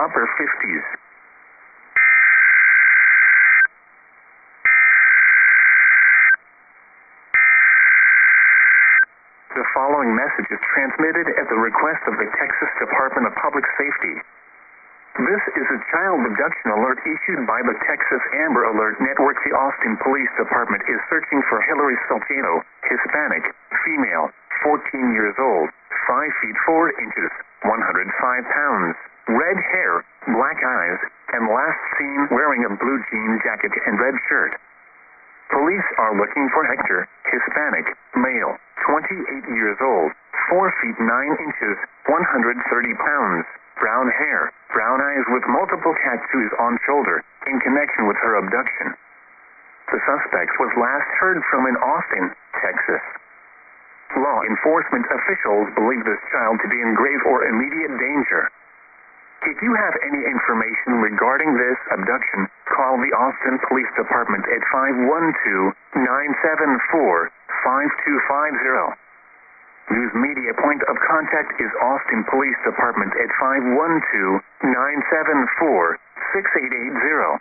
upper 50s. The following message is transmitted at the request of the Texas Department of Public Safety. This is a child abduction alert issued by the Texas Amber Alert Network. The Austin Police Department is searching for Hillary SALCEDO, Hispanic, female, 14 years old, 5 feet 4 inches, 105 pounds, red hair, black eyes, and last seen wearing a blue jean jacket and red shirt. Police are looking for Hector, Hispanic, male, 28 years old, 4 feet 9 inches, 130 pounds, brown hair, brown eyes with multiple tattoos on shoulder, in connection with her abduction. The suspect was last heard from in Austin, Texas. Law enforcement officials believe this child to be in grave or immediate danger. If you have any information regarding this abduction, call the Austin Police Department at 512-974-5250. News media point of contact is Austin Police Department at 512-974-6880.